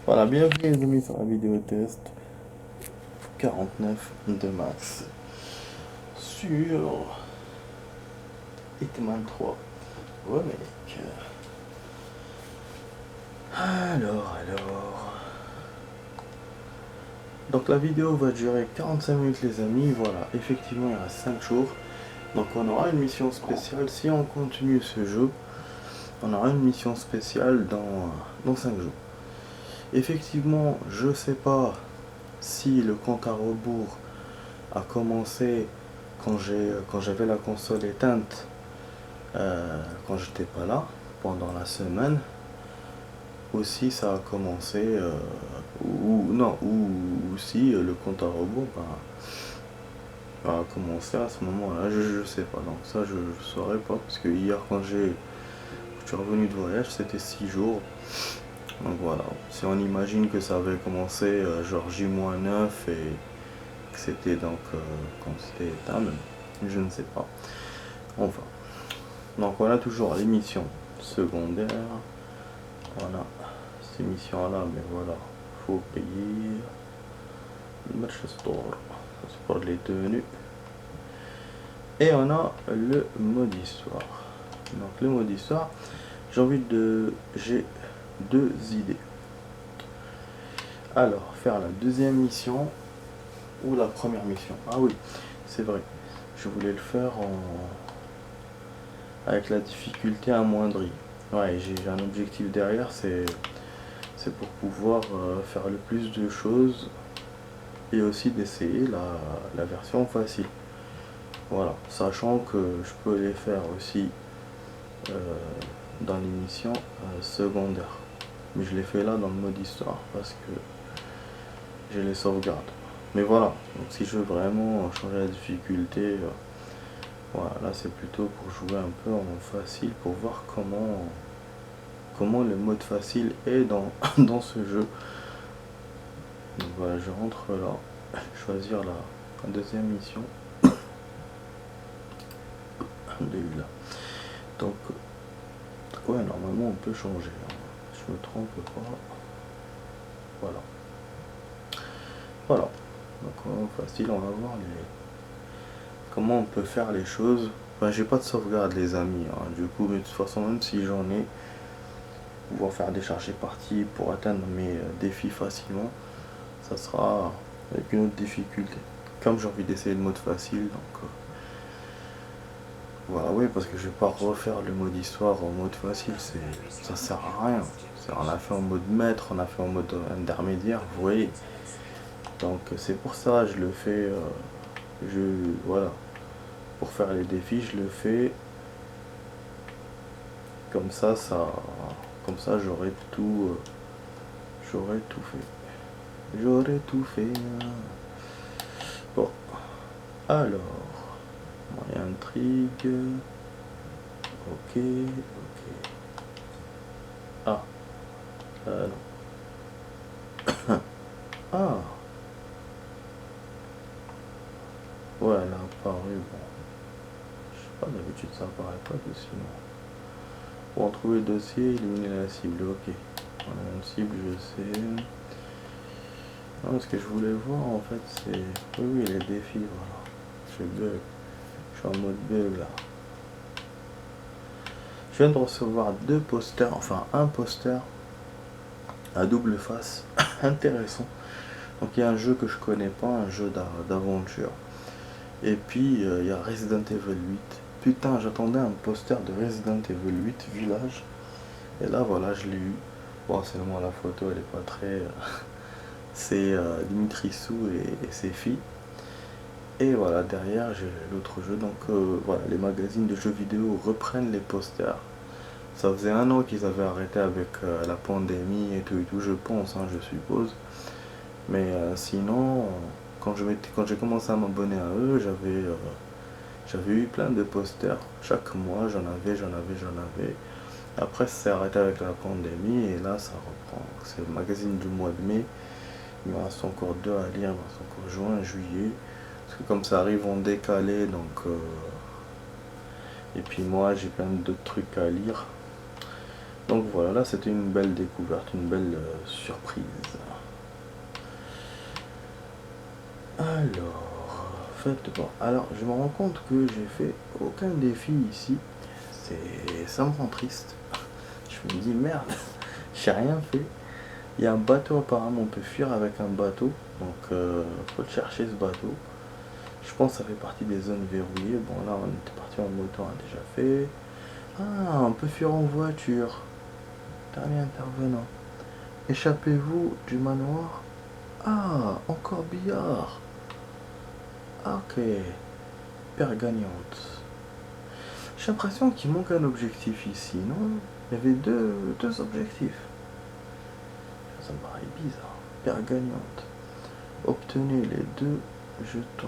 Voilà, bienvenue les amis sur la vidéo test 49 de Max sur Hitman 3 Remake. Alors. Donc la vidéo va durer 45 minutes les amis, voilà, effectivement il reste 5 jours. Donc on aura une mission spéciale, si on continue ce jeu, on aura une mission spéciale dans 5 jours. Effectivement, je sais pas si le compte à rebours a commencé quand j'avais la console éteinte, quand j'étais pas là, pendant la semaine. Aussi ça a commencé, ou si le compte à rebours a commencé à ce moment-là, je sais pas, donc ça je saurais pas, parce que hier quand je suis revenu de voyage, c'était 6 jours. Donc voilà, si on imagine que ça avait commencé genre J-9 et que c'était donc quand c'était éteint, je ne sais pas. Enfin, donc on a toujours les missions secondaires. Voilà, ces missions-là, mais voilà, faut payer. Le match store, c'est pour les tenues. Et on a le mode histoire. Donc le mode histoire, j'ai deux idées. Alors, faire la deuxième mission ou la première mission. Ah oui, c'est vrai. Je voulais le faire avec la difficulté amoindrie. Ouais, j'ai un objectif derrière, c'est pour pouvoir faire le plus de choses et aussi d'essayer la version facile. Voilà, sachant que je peux les faire aussi dans les missions secondaires. Mais je les fais là dans le mode histoire parce que j'ai les sauvegardes. Mais voilà, donc si je veux vraiment changer la difficulté, voilà, là c'est plutôt pour jouer un peu en facile, pour voir comment le mode facile est dans ce jeu. Donc voilà, je rentre là, choisir la deuxième mission. Là. Donc, ouais, normalement on peut changer. Hein. Je me trompe pas. Voilà. Voilà. Donc facile, on va voir comment on peut faire les choses. Enfin, j'ai pas de sauvegarde les amis. Hein. Du coup, mais de toute façon, même si j'en ai, pouvoir faire des chargés parties pour atteindre mes défis facilement, ça sera avec une autre difficulté. Comme j'ai envie d'essayer le mode facile, donc voilà, oui, parce que je vais pas refaire le mode histoire en mode facile, ça sert à rien. On a fait en mode maître, on a fait en mode intermédiaire, vous voyez. Donc c'est pour ça je le fais, voilà, pour faire les défis je le fais comme ça, j'aurais tout fait. J'aurais tout fait. Bon, alors, moyen intrigue. Ok. Ah, non. Ah, ouais, elle a apparu, bon. Je sais pas, d'habitude ça apparaît pas dessus, non. Pour trouver le dossier, éliminer la cible, ok. On a une cible, je sais. Non, ce que je voulais voir en fait, c'est. Oui, les défis, voilà. Je bug. Je suis en mode bug là. Je viens de recevoir deux posters, enfin un poster à double face, intéressant. Donc il y a un jeu que je connais pas, un jeu d'aventure. Et puis il y a Resident Evil 8. Putain, j'attendais un poster de Resident Evil 8 Village. Et là voilà, je l'ai eu. Bon, seulement la photo, elle est pas très. C'est Dimitri-Sou et ses filles. Et voilà, derrière j'ai l'autre jeu. Donc voilà, les magazines de jeux vidéo reprennent les posters. Ça faisait 1 an qu'ils avaient arrêté avec la pandémie et tout, je pense, hein, je suppose. Mais sinon, quand j'ai commencé à m'abonner à eux, j'avais eu plein de posters. Chaque mois, j'en avais. Après, ça s'est arrêté avec la pandémie et là, ça reprend. C'est le magazine du mois de mai. Il me reste encore 2 à lire, il me reste encore juin, juillet. Parce que comme ça arrive en décalé, donc. Et puis moi, j'ai plein d'autres trucs à lire. Donc voilà, là c'était une belle découverte, une belle surprise. Alors, faites bon. Alors, je me rends compte que j'ai fait aucun défi ici. Ça me rend triste. Je me dis merde, j'ai rien fait. Il y a un bateau apparemment, on peut fuir avec un bateau. Donc, faut le chercher ce bateau. Je pense que ça fait partie des zones verrouillées. Bon, là, on était parti en moto, on a déjà fait. Ah, on peut fuir en voiture. Dernier intervenant. Échappez-vous du manoir. Ah, encore billard. Ok. Paire gagnante. J'ai l'impression qu'il manque un objectif ici, non? Il y avait deux objectifs. Ça me paraît bizarre. Paire gagnante. Obtenez les 2 jetons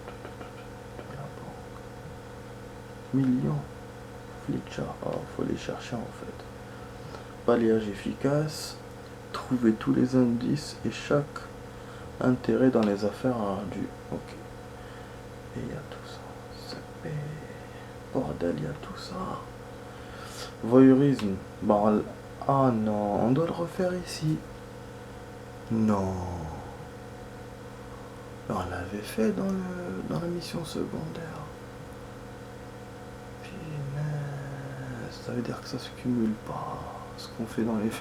de la banque. Millions. Fletcher. Oh, faut les chercher en fait. Balayage efficace. Trouver tous les indices et chaque intérêt dans les affaires ardues. Ok. Et il y a tout ça. Bordel, il y a tout ça. Voyeurisme. Bon, ah non, on doit le refaire ici. Non. On l'avait fait dans la mission secondaire. Punaise, ça veut dire que ça se cumule pas. Ce qu'on fait dans les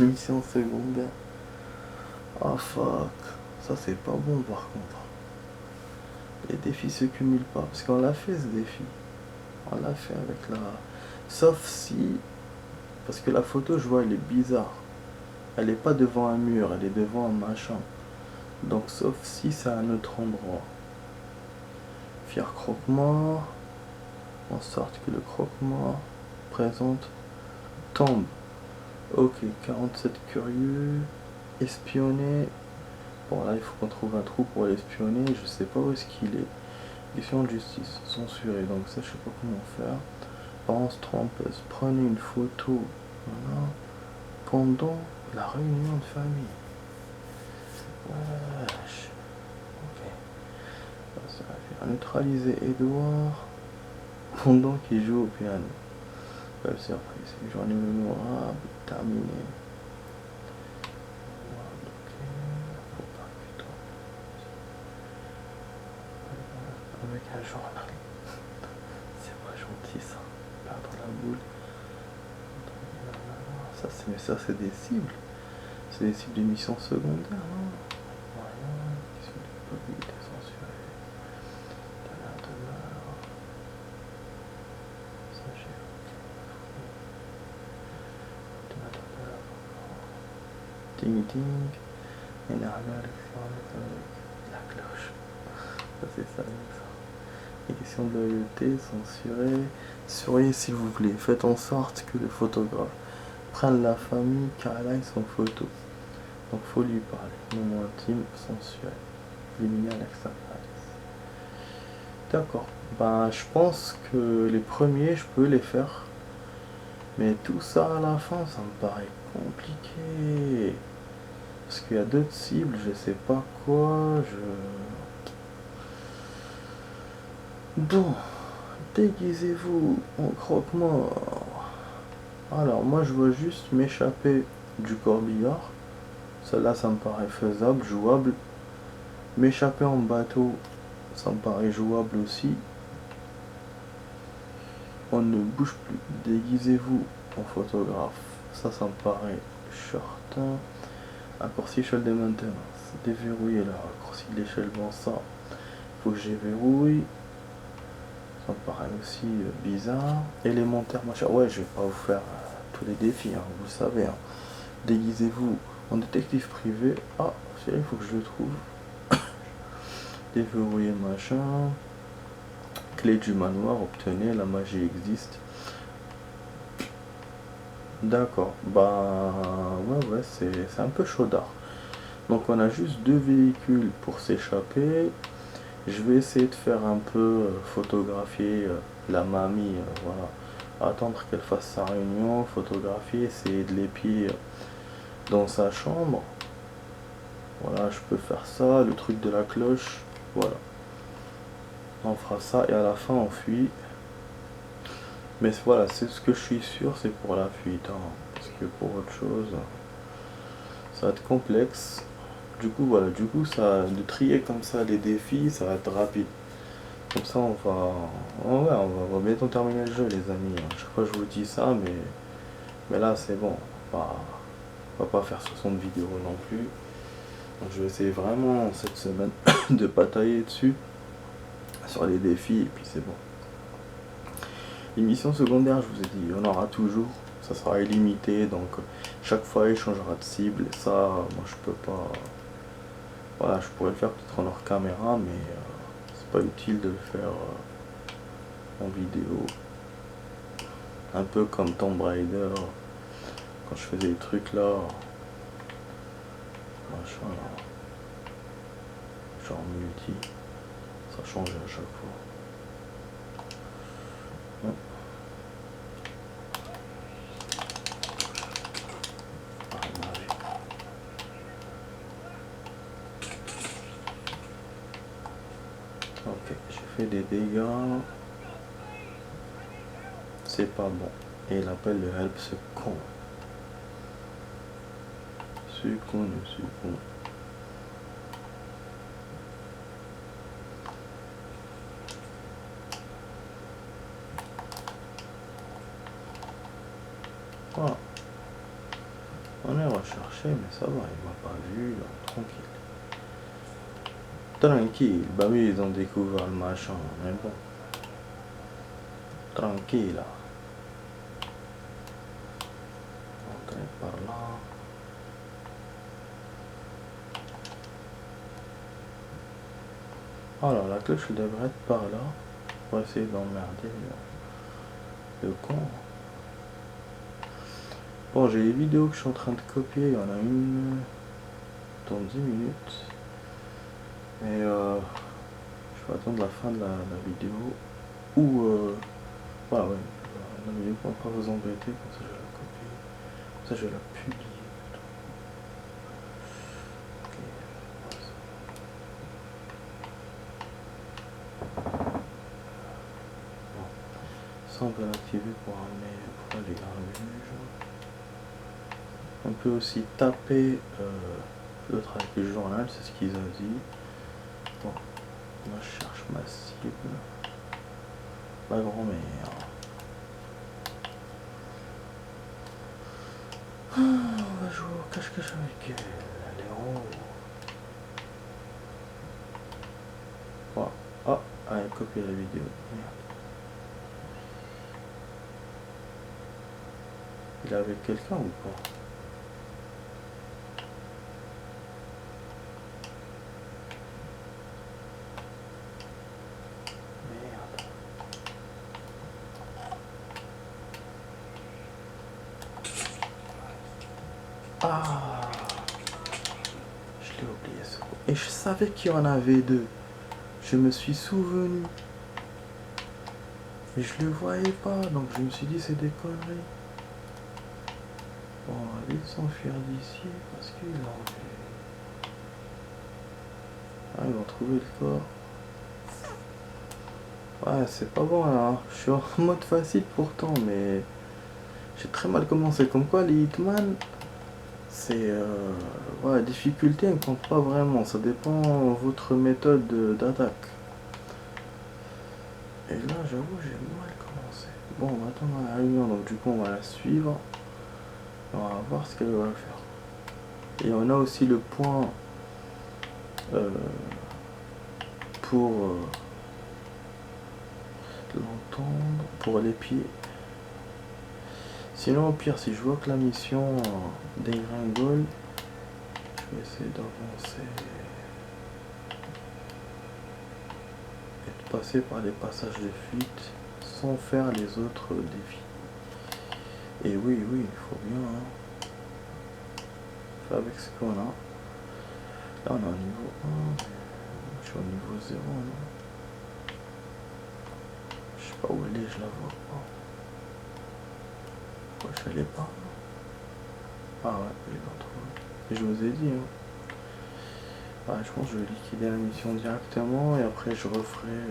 missions secondaires. Ah fuck. Ça c'est pas bon par contre. Les défis se cumulent pas. Parce qu'on l'a fait ce défi. On l'a fait avec la... Sauf si... Parce que la photo, je vois, elle est bizarre. Elle est pas devant un mur, elle est devant un machin. Donc sauf si c'est à un autre endroit. Fier croque-mort. En sorte que le croque-mort présente tombe. Ok, 47 curieux. Espionner. Bon là il faut qu'on trouve un trou pour l'espionner. Je sais pas où est-ce qu'il est. Question de justice. Censuré. Donc ça je sais pas comment faire. Apparence trompeuse. Prenez une photo. Voilà. Pendant la réunion de famille. Wesh. Ok. Ça va faire neutraliser Edouard pendant qu'il joue au piano. Belle surprise. Une journée mémorable. Terminée. Avec un journal. C'est pas gentil ça. Perdre la boule. Ça c'est des cibles. C'est des cibles d'émissions secondaires, non? Voilà. Question de mobilité censurée. De la demeure. Ça j'ai. De la demeure. Ding ding. Énerveur avec la cloche. Ça c'est ça. Les questions de loyauté, censurées. Surveillez s'il vous plaît. Faites en sorte que le photographe prenne la famille car elle a son photo. Donc faut lui parler. Moment intime, sensuel. Éliminer Alexa. D'accord. Ben je pense que les premiers je peux les faire. Mais tout ça à la fin ça me paraît compliqué. Parce qu'il y a d'autres cibles, je sais pas quoi, Bon, déguisez-vous en croque-mort. Alors moi je veux juste m'échapper du corbillard. Celle-là ça me paraît faisable, jouable. M'échapper en bateau, ça me paraît jouable aussi. On ne bouge plus. Déguisez-vous en photographe. Ça me paraît short. Raccourci échelle de maintenance. Déverrouiller le raccourci de l'échelle. Bon ça, faut que j'ai verrouille. Ça me paraît aussi bizarre. Élémentaire machin. Ouais, je vais pas vous faire tous les défis, hein, vous le savez. Hein. Déguisez-vous en détective privé. Ah, il faut que je le trouve. Déverrouiller machin. Clé du manoir, obtenez, la magie existe. D'accord, bah ouais, c'est un peu chaudard. Donc on a juste 2 véhicules pour s'échapper. Je vais essayer de faire un peu photographier la mamie, voilà. Attendre qu'elle fasse sa réunion, photographier, essayer de l'épier dans sa chambre. Voilà, je peux faire ça, le truc de la cloche, voilà. On fera ça et à la fin on fuit. Mais voilà, c'est ce que je suis sûr, c'est pour la fuite, hein, parce que pour autre chose, ça va être complexe. Du coup, voilà, du coup, ça, de trier comme ça les défis, ça va être rapide. Comme ça, ouais, on va bientôt terminer le jeu, les amis. Chaque fois, je vous dis ça, mais là, c'est bon. On va pas faire 60 vidéos non plus. Donc, je vais essayer vraiment cette semaine de batailler dessus, sur les défis, et puis c'est bon. Les missions secondaires, je vous ai dit, il y en aura toujours. Ça sera illimité, donc chaque fois, il changera de cible. Et ça, moi, je peux pas. Voilà, je pourrais le faire peut-être en hors caméra, mais c'est pas utile de le faire en vidéo. Un peu comme Tomb Raider, quand je faisais des trucs là, machin là, genre multi, ça changeait à chaque fois. Ouais. Ok, j'ai fait des dégâts. C'est pas bon. Et il appelle le help ce con. Ce con. Voilà. On est recherché, mais ça va, il m'a pas vu, donc tranquille. Tranquille, bah oui, ils ont découvert le machin, mais bon. Tranquille, là. Entrer par là. Alors, la cloche devrait être par là, pour essayer d'emmerder le con. Bon, j'ai les vidéos que je suis en train de copier, il y en a une dans 10 minutes. Mais je vais attendre la fin de la vidéo. Ou, ouais, la vidéo pour ne pas vous embêter, comme ça je vais la copier. Comme ça je vais la publier. Ok, bon. Ça on peut l'activer pour aller dans le juge. On peut aussi taper l'autre avec le journal, c'est ce qu'ils ont dit. Bon, moi je cherche ma cible. Ma grand-mère. On va jouer au cache-cache avec elle. Elle est en haut. Voilà. Ah, allez, copier la vidéo. Merde. Il est avec quelqu'un ou pas? Merde. Ah, je l'ai oublié ce coup. Et je savais qu'il y en avait deux. Je me suis souvenu. Mais je le voyais pas, donc je me suis dit c'est des conneries. Bon, on va vite s'enfuir d'ici parce qu'ils ont vu. Ah, ils vont trouver le corps. Ouais, c'est pas bon là. Hein. Je suis en mode facile pourtant, mais j'ai très mal commencé. Comme quoi, les Hitman, c'est. Ouais, la difficulté ne compte pas vraiment. Ça dépend de votre méthode d'attaque. Et là, j'avoue, j'ai mal commencé. Bon, on va attendre la réunion, donc du coup, on va la suivre. On va voir ce qu'elle va faire. Et on a aussi le point pour l'entendre, pour les pieds. Sinon, au pire, si je vois que la mission dégringole, je vais essayer d'avancer et de passer par les passages de fuite sans faire les autres défis. Et oui, il faut bien hein, faire avec ce qu'on a. Là, on est au niveau 1, je suis au niveau 0. Non, je sais pas où elle est, je la vois pas. Pourquoi je l'ai pas? Ah ouais, je l'ai pas trouvé. Et je vous ai dit, hein. Ouais, je pense que je vais liquider la mission directement et après je referai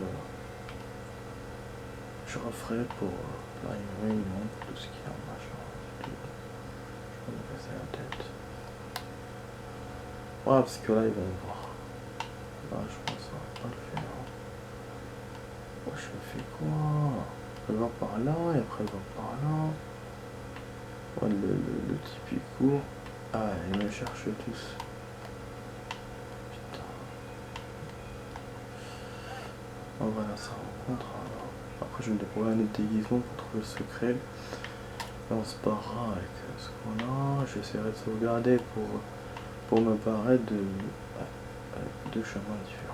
pour là il montre tout ce qu'il y a en machin. Je vais me casser la tête. Ouais, parce que là il va me voir. Là je pense que ça va pas le faire. Ouais, je fais quoi? Il va par là et après il va par là. Ouais, le type il court. Ah, il me cherche tous. Putain. Oh voilà, ça rencontre alors. Après je vais me débrouiller un autre déguisement pour trouver le secret. Là on se barrera avec ce qu'on a. J'essaierai de sauvegarder pour me barrer de avec deux chemins différents.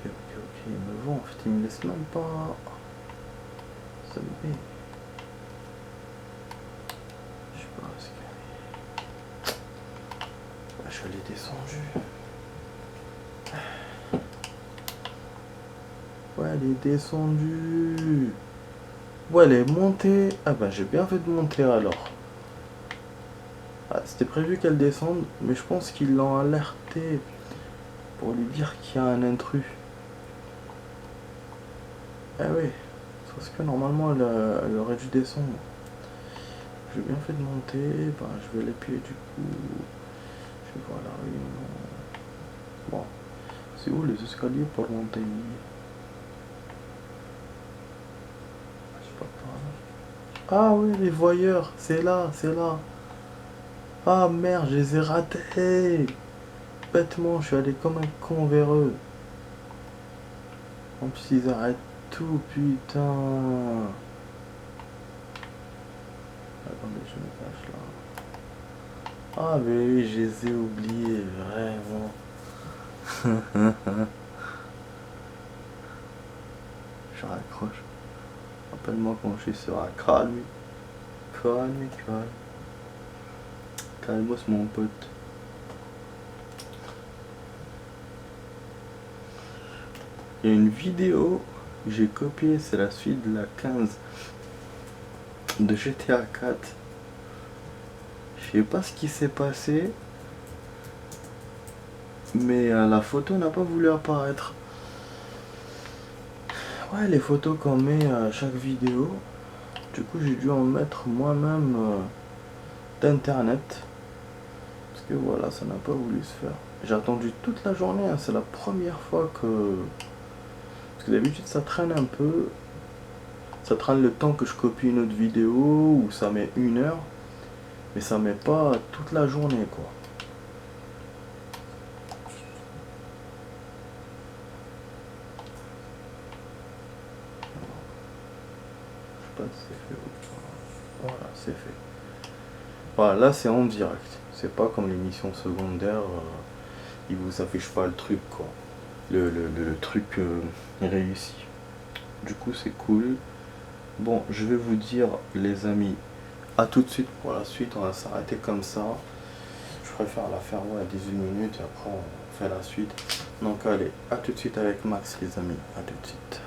Ok, il me vend, en fait il me laisse même pas. Ça me fait. Je sais pas ce qu'il y a. Je l'ai descendu. Ouais, elle est descendue. Ouais, elle est montée. Ah bah j'ai bien fait de monter alors. Ah, c'était prévu qu'elle descende, mais je pense qu'ils l'ont alerté pour lui dire qu'il y a un intrus. Ah oui, parce que normalement elle aurait dû descendre. J'ai bien fait de monter, ben, je vais l'épier du coup. Je vais voir la réunion. Bon, c'est où les escaliers pour monter? Je sais pas par là. Ah oui, les voyeurs, c'est là, c'est là. Ah merde, je les ai ratés. Bêtement, je suis allé comme un con vers eux. En plus, ils arrêtent tout, putain. Attendez, je me cache là. Ah, mais oui, je les ai oubliés, vraiment. Je raccroche. Rappelle-moi quand je suis sur un calme. Calme. Calmos, mon pote. Il y a une vidéo que j'ai copiée, c'est la suite de la 15 de GTA 4. Je sais pas ce qui s'est passé, mais la photo n'a pas voulu apparaître. Ouais, les photos qu'on met à chaque vidéo, du coup j'ai dû en mettre moi-même d'internet. Parce que voilà, ça n'a pas voulu se faire. J'ai attendu toute la journée, hein, c'est la première fois que... Parce que d'habitude ça traîne un peu. Ça traîne le temps que je copie une autre vidéo, ou ça met 1 heure. Mais ça met pas toute la journée quoi. Je sais pas si c'est fait ou pas. Voilà, c'est fait. Voilà, là c'est en direct. C'est pas comme l'émission secondaire, il vous affiche pas le truc quoi. Le truc réussi. Du coup c'est cool. Bon, je vais vous dire les amis, à tout de suite pour la suite, on va s'arrêter comme ça. Je préfère la faire à 18 minutes et après on fait la suite. Donc allez, à tout de suite avec Max les amis, à tout de suite.